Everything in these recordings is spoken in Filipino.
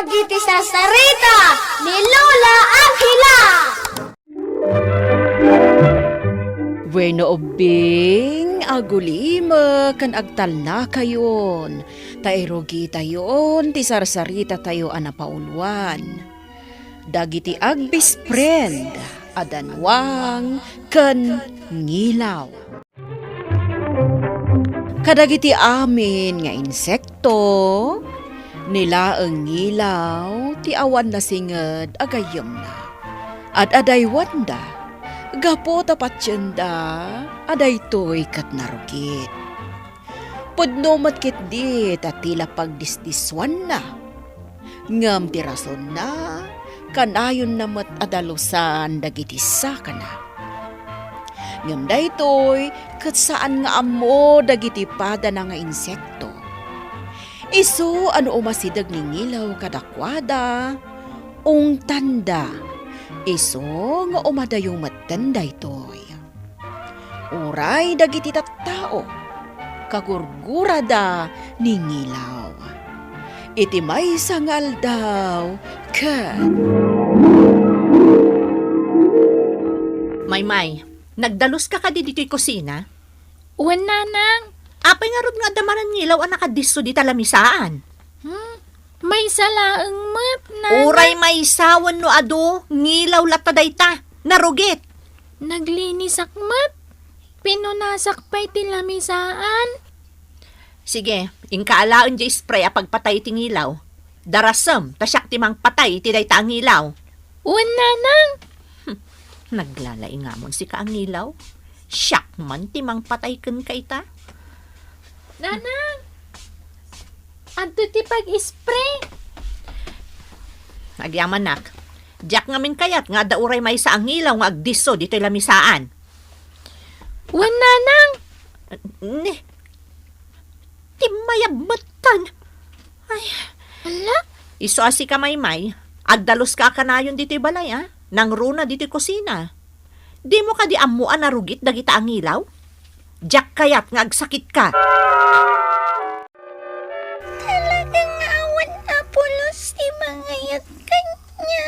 dagiti sarsarita ni Lola Angela. Bueno obing, agulima kan agtal na kayon. Tairogi tayon, ti sarsarita tayo anapauluan. Dagiti agbis friend, adanwang kan ngilaw. Kadagiti amin nga insekto, nila ang ngilaw, ti awan na singed agayam na. At aday wanda, gapo tapat tiyenda, aday to'y kat narugit. Pudno matkit di, tatila pagdisdiswan na. Ngam ti rason na, kanayon na mat adalusan dagiti saka na. Ngam daytoy, kat saan nga amo dagiti pada na nga insekto. Isu ano umasidag ni ngilaw kadakwada, ung tanda. Isu nga umadayong matanda itoy. Uray dagiti tattao, kagurgurada ni ngilaw. Iti may sangal daw, kat. May, nagdalos ka di dito'y kusina? Uwan nanang, Apay nga rod nga damanan ngilaw ang nakadisso di talamisaan. may salaang mat, nanang. Uray may sawan no ado, ngilaw lataday ta, narugit. Naglinis akmat. Pinunasak pa'y tilamisaan. Sige, ingkaalaon di spray a pagpatay ti ngilaw. Darasam, tasyak timang patay ti day ta ang ngilaw. Uwan nanang. Naglalaingamon si ka ang ngilaw. Siyak man timang patay ken kay ta. Nanang. Adto ti pag-spray. Agyaman nak. Diyak ngamin kayat nga dauray may sa ang ngilaw nga agdiso dito'y lamisaan. Uwan nanang. Ne. Timayabatan. Ay, Ala, iso asi ka may, agdalos ka kanayon dito'y balay nang runa dito'y kusina. Di mo ka di amuan narugit dagita ang ngilaw? Diyak kayat nga agsakit ka. Talagang awan apulos ti mga yat kanya.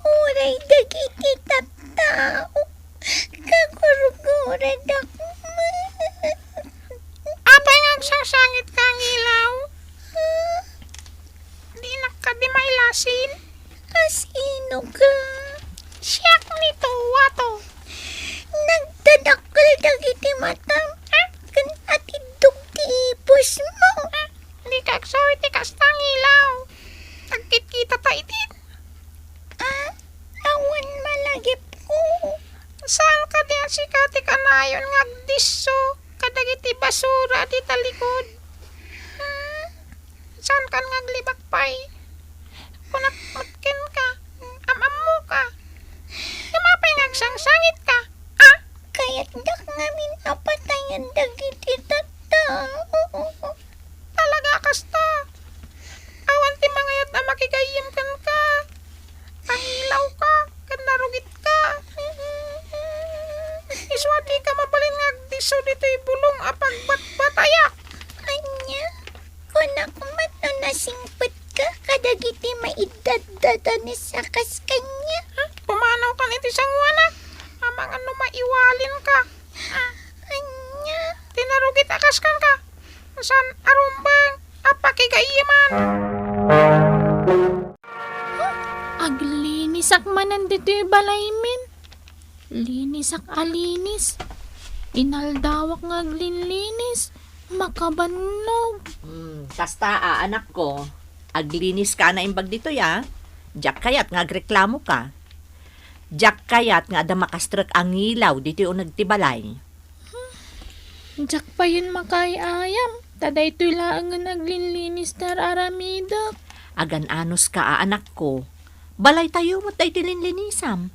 Uray dagiti tattao, kagurgura dakma. Apay nga sasangit ka ang ilaw. Di na ka di mailasin. Asino ka? Siyak nito, wato. Nagdadakkel dagiti mata. Kan atidog ti ipos mo. Di ka agsawi ti kastang ilaw. Nagkit-kita ta itin. Awan malagip ko. Saan ka di ang sikati kanayon nga agdiso? Kadagiti basura di talikod. Saan ka nga aglibakpay? Kunakmatkin ka. Amamu ka. Kamapay nga agsangsangit ka. Kaya't dak ngamin apatayan dagiti tattao. Talaga kasta. Awan ti mga yat na makigayim kan ka. Pangilaw ka. Kan narugit ka. Iswati ka mabalin nga agdiso dito'y bulong apag batbatayak. Anya, kunak mat no nasingpet ka kadagiti maidadada ni sakas kanya. Pumanaw ka niti sangwana. Amang ano maiwalin ka. Anya, Tinarugit akas kan ka. San arumbang apakigayiman. aglinisak manan dito'y balaymin. Linisak alinis. Inaldawak nga aglinlinis. Makabannog. Kasta anak ko, aglinis ka na imbag dito Diyak kayat nga agreklamo ka. Diyak kayat nga ada makastrak ang ngilaw dito yung nagtibalay. Jak pa yun makayayam. Taday to'y laang nga naglinlinis tar aramidak. Agan anos ka anak ko. Balay tayo mo't ay tilinlinisam.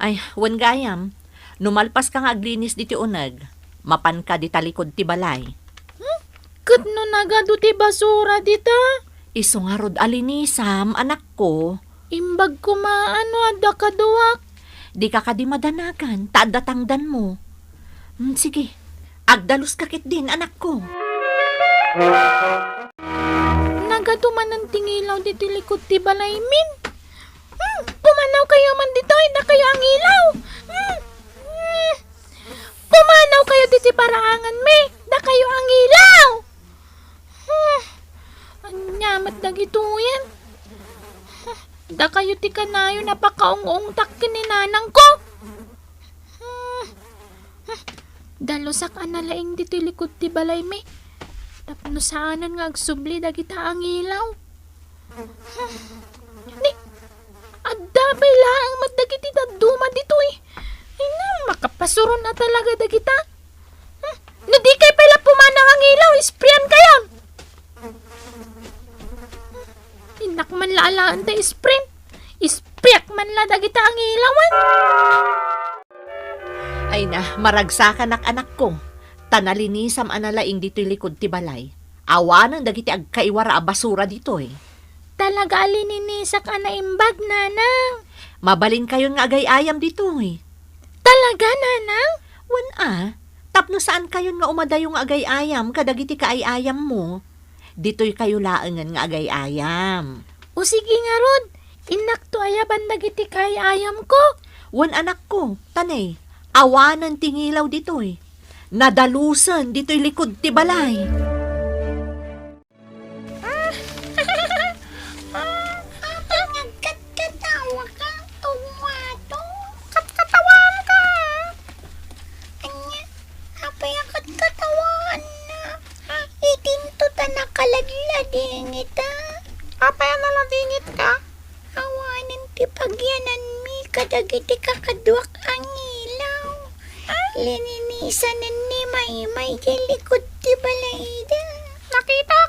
Ay, wan gayam. Numalpas ka nga aglinis dito unag. Mapan ka di talikod ti balay. Kat no nagado ti basura dita. Iso nga rod alinisam, anak ko. Imbag kumaano ada kaduwak. Di ka di madanagan, tadatangdan mo. Sige, agdalos kakit din, anak ko. nagatuman ng tingilaw dito likod ti balay min. Pumanaw kayo man dito, na kayo ang ilaw. Pumanaw kayo dito paraangan mi, na kayo ang ilaw. Anyamat na gito yan. Da kayo ti kanayo napakaung-ung tak kininanang ko. Dalusak analaing dito likod ti balay mi. Tapno saanan nga agsubli dagita ang ilaw. Ni, adabay laang magdagiti duma dito eh. Ay na, makapasuron na talaga dagita. No di kay pala pumanaw ang ilaw, isprayan kayo. Inak man laalaan ta isprint. Ispriyak man la dagita ang ilawan. Ay na, maragsakan anak ko. Tanalinisam analaing dito'y likod ti balay. Awanan dagiti agkaiwara a basura dito eh. Talaga alininisak anaimbag, nanang. Mabalin kayon nga agay-ayam dito eh. Talaga, nanang? Wan tapno saan kayon nga umadayong agay-ayam kadagiti kaay-ayam mo. Dito'y kayo laengan nga agay-ayam. O sige nga, Rod. Inak to ayaban dagiti kaay-ayam ko. Wan anak ko, tanay. Awanan tingilaw dito eh. Nadalusan dito'y likod ti balay. Nagkatawa ka, tumato. Katawan ka. Anya, apay ang katawan na. Itinto ta nakalaglading ita. Apay naladingit ka. Awanin ti pagyanan mi kadagiti kakadwak ang ilaw. Lininisanan ni Maymay di likod ti balayda. Nakita.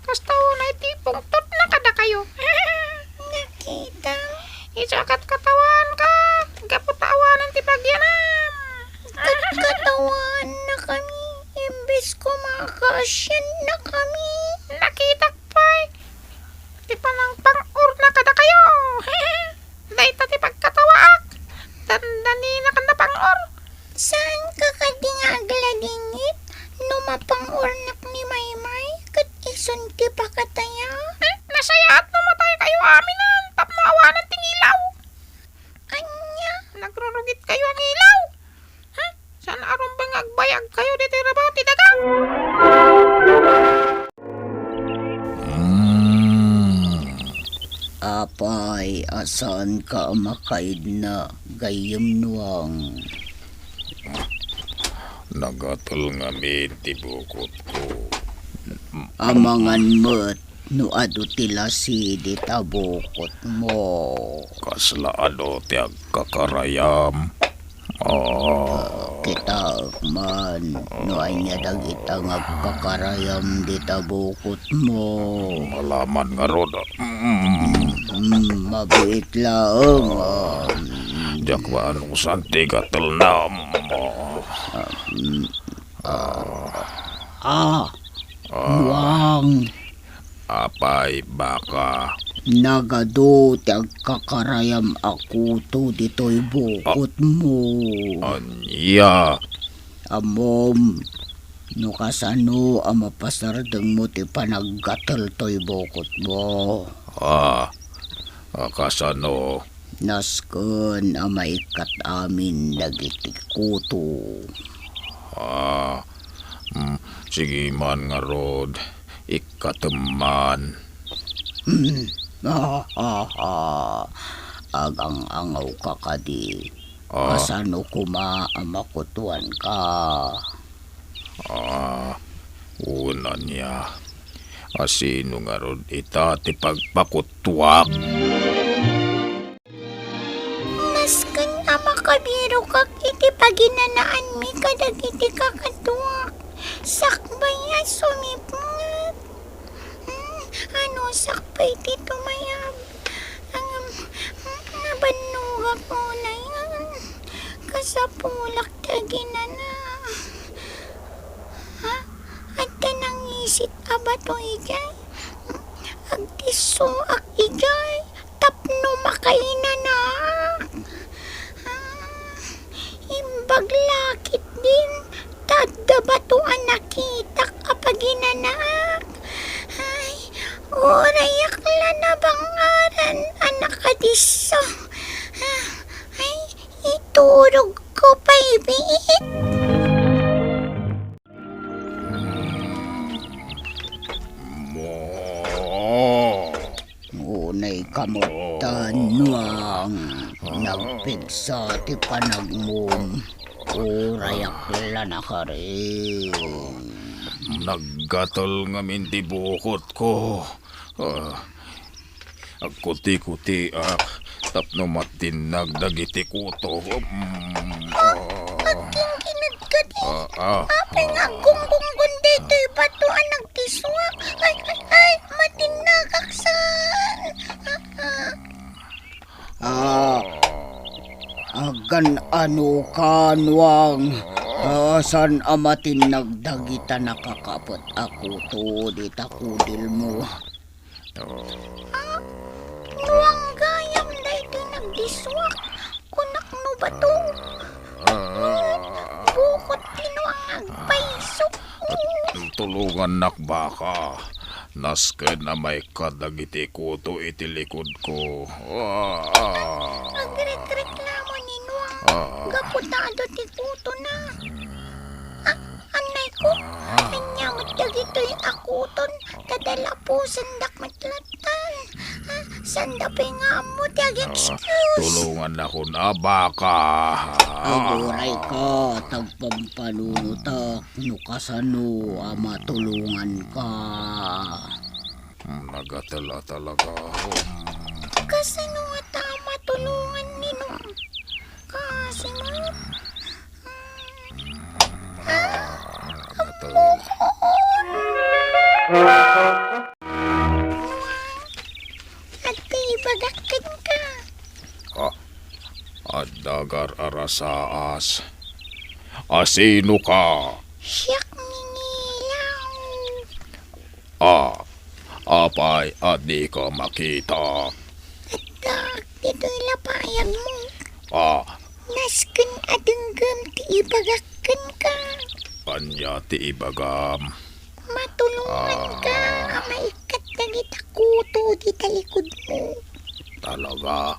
Kastaw na iti pungtot na kada kayo. Nakita. Isakat katawan ka. Gaputawanan ti pagyanam. Katawan na kami. Imbes ko makasyan na kami. Nakita pa'y. Ti panang pang-ur na kada kayo. Dahita ti pagkatawaak. Dandani na ka na pang-ur. Saan ka kadingagladingit? Numapang-urnak ni Maymay? Kat isunti pa kataya? Nasaya at namatay kayo aminan. Tapno awanan ting ilaw. Anya? Nagrurugit kayo ang ilaw. Saan aron bang agbayag kayo dito rabaw ti daga? Apay, asan ka makaid na gayem nuang? Nagatol nga ti bukot ko. Amangan mo't no adu tila si di tabukot mo. Kasla ti agkakarayam. Kita man no ay niya dagita nga kakarayam di tabukot mo. Malaman nga rod. Mabait laang. Diyak ba anong santi gatal na mo? Nuang Apay baka. nagado ti agkakarayam ako to dito'y bukot mo. Anya. Amom, no kasano ang mapasardeng mo ti panaggatal to'y bukot mo. Kasano. Naskon ang maikat amin dagiti kuto. Sige man nga rod. Ikateman. Agang angaw ka kadi. Kasano kuma ang makutuan ka. Una niya. Asino nga rod itati pagpakutwak. Naskan na makabiro kak iti paginanaan mi kadagiti kakatuak. Sakbay ay sumipngat. Ano sakbay ti tumayab. Ang nabanuga ko na yan. Kasapulak taginana. At tanangisit abato igay. Agtiso ak igay. Tapno makainanak. Imbag lakit din. Tadda batuan nakitak apaginanak. Ay, diso. Ay, iturog ko pa ibiit. Mo. Ngunay kamutan nuang nagpigsa ti panagmum. Urayak na ka rin. Naggatol nga minti bukot ko. Agkuti-kuti tapno matinag dagiti kuto. Kinadkadi. Apay nga gunggunggun dito batuan nagtiswak. Ay, matinagaksan. Agan ano kanwang asan amatin nagdagita nakakapot ako to di takudil mo. Nuang gayam dito nagdiswak. Kunak no ba to? Bukot kinuang agpaisok. Tulungan nakbaka. Nasken na may kadagiti kuto iti likod ko. Nagreklamo ni Nuang. Gaputado ti kuto na. Anay ko, anyamot dagito'y akuton. Kadala po sandak matlatan. Sandapay nga mo tiyag excuse. Tulungan ako na baka. Aguray ka tagpampanunutak nukasano matulungan ka. Nagatala talaga. Kasi nung tama tulungan ni Nuang. Kasi mo. At ibagakin ka. Adagar arasaas. Asino ka? Siyak ningilaw. Apay at di ka makita. Tak, dito'y lapayag mo. Nasken adenggam ti ibagakin ka. Anya ti ibagam. Matulungan ka. Maikat na kita kuto di talikod mo. Talaga?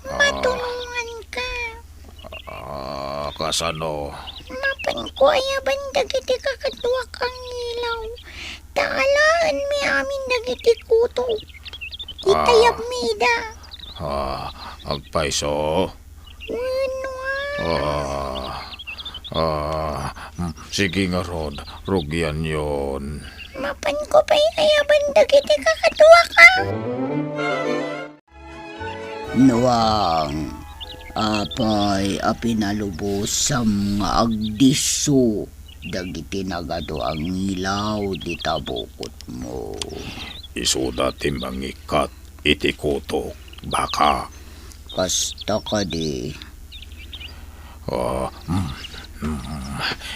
Matulungan ka. Kasano? Mapan ko ayaban dagiti kakatuwak ang ilaw. Taalaan mi amin dagiti kuto. Itayab mida. Agpaiso? Sige nga rod, rugyan yon. Mapan ko pa'y ayaban dagiti kakatuwak ang. Nuang apay apinalubos sa mga agdiso dagiti nagado ang ilaw di tabukot mo. Isuda timbangikat iti kutok baka. Kasta ka di.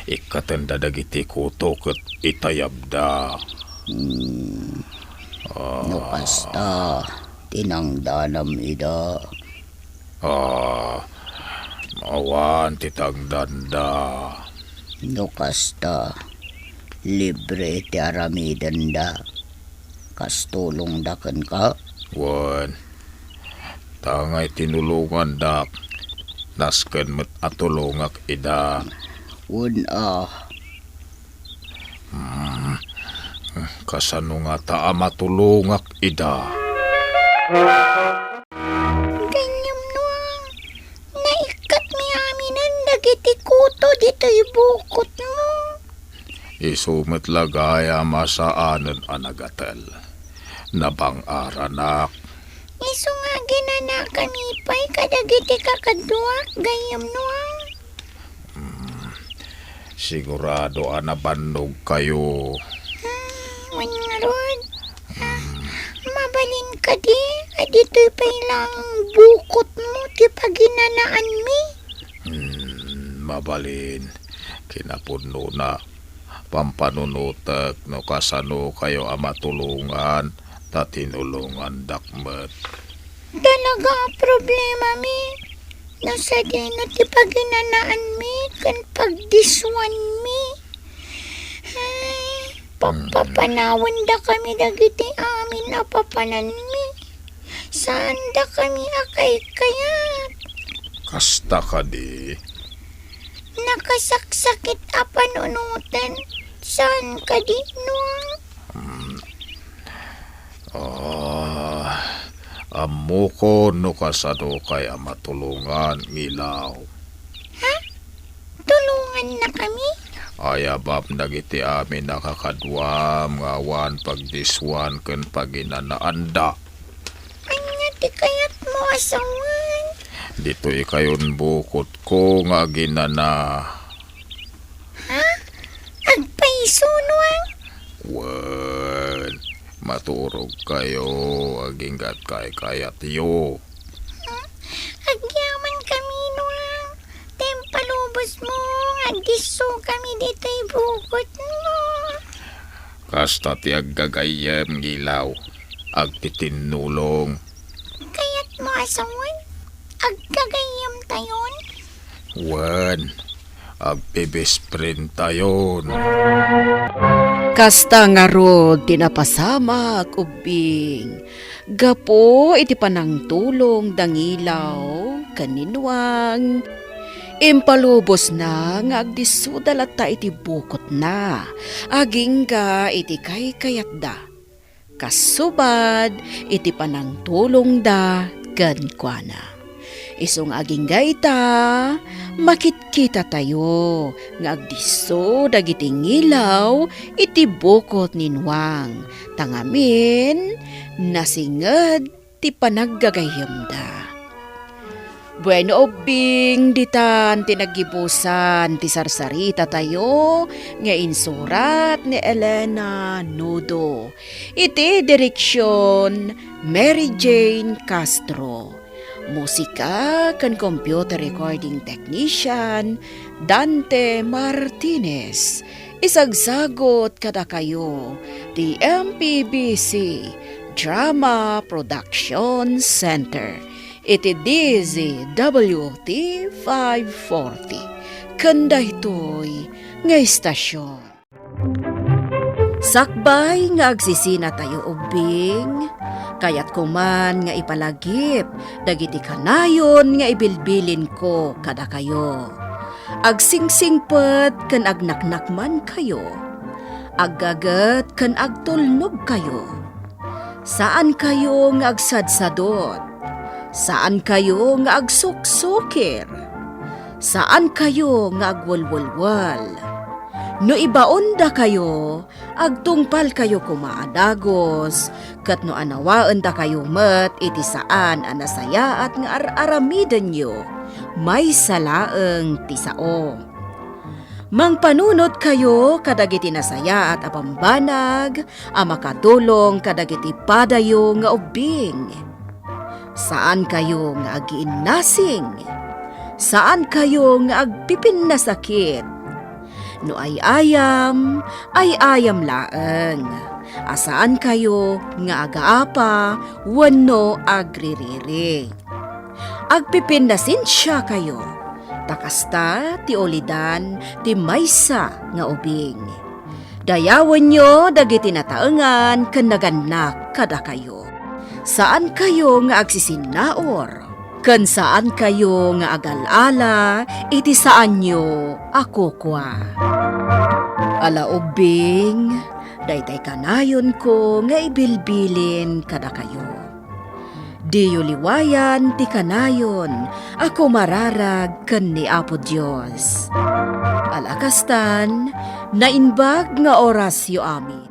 Ikatanda dagiti kutok at itayabda. No kasta tinangdanam ida. Awan titagdanda. No kasta libre ti aramidan da. Kastulong dakan ka. Wan. Tangay tinulungan dak. Nasken met atulungak ida. Kasano nga taa matulungak ida. Ganyam Nuang. Naikat mi aminan dagiti kuto dito'y bukot mo. Isumet lagaya masaanan anagatel. Nabang aranak. Isu nga ginana kami pa'y kadagiti kakaduak gayam Nuang. Sigurado anabannog kayo. Nga rod. Mabalin ka di. Adito'y pa'y lang bukot mo ti paginanaan mi. Mabalin. Kinapuno na. Pampanunutek no kasano kayo amatulungan. Tatinulungan dakmet. Talaga problema mi. Nasa dino ti paginanaan mi kan pagdiswan mi. Ay, papapanawan da kami dagiti amin na papanan mi. Saan da kami akay kayat? Kasta ka di. Nakasaksakit apa nunutan? Saan ka di, Nuang? Amo ko no kasado kaya matulungan ngilaw. Tulungan na kami? Ayabab dagiti amin nakakadwam ngawan pagdiswan ken paginanaanda. Anya di kayat mo asawan? Dito ikayon bukod ko nga ginana. Agpaiso, Nuang? Wen, maturog kayo aginggat kay kayat yo. Agyaman kami, Nuang. Tempalubos mo, agdiso kami dito'y bukod mo. Kasta ti aggagayem ngilaw agtitinulong. Kayat mo asawan? Agkagayam tayon? Wen, agbibisprin tayon. Kasta nga rod tinapasama ubing. Gapo iti panang tulong dangilaw kaninwang. Impalubos na nga agdisudalata iti bukot na. Agingga iti kay kayat da. Kasubad iti panang tulong da kankwana. Isong agingga ita, makitkita tayo, nga agdiso dagiti ngilaw, iti bukot ninwang, tangamin, nasinged, ti panaggagayam da. Bueno ubing, ditan, tinagibusan, ti sarsarita tayo, nga insurat ni Elena Nudo. Iti direksyon, Mary Jane Castro. Musika kan computer recording technician Dante Martinez. Isagsagot kada kayo the MPBC Drama Production Center. Iti DZWT 540. Kanda ito'y nga istasyon. Sakbay nga agsisina tayo ubing, kayat kuman nga ipalagip, dagiti kanayon nga ibilbilin ko kada kayo. Agsingsingpet kan agnaknakman kayo, aggagat kan agtulnog kayo. Saan kayo nga agsadsadot? Saan kayo nga agsuksukir? Saan kayo nga agwalwalwal? No ibaon da kayo, agtungpal kayo kumaadagos, kat no anawaan da kayo met iti saan anasaya at nga aramiden nyo, may salaeng tisao. Mangpanunot kayo kadagiti nasaya at apambanag, amakadulong kadagiti padayo nga ubing. Saan kayo nga agiinnasing? Saan kayo nga agpipin na sakit? No ay ayam laeng. Asaan kayo nga agaapa, wano agririri. Agpipindasin siya kayo. Takasta ti olidan ti maysa nga ubing. Dayawan nyo dagiti nataengan ken naganak kada kayo. Saan kayo nga agsisinaor? Ken saan kayo nga agalala, iti saan nyo ako kwa. Ala ubing, daytay kanayon ko nga ibilbilin kada kayo. Diyo liwayan ti kanayon, ako mararag ken ni Apo Dios. Alakastan, nainbag nga orasyo amin.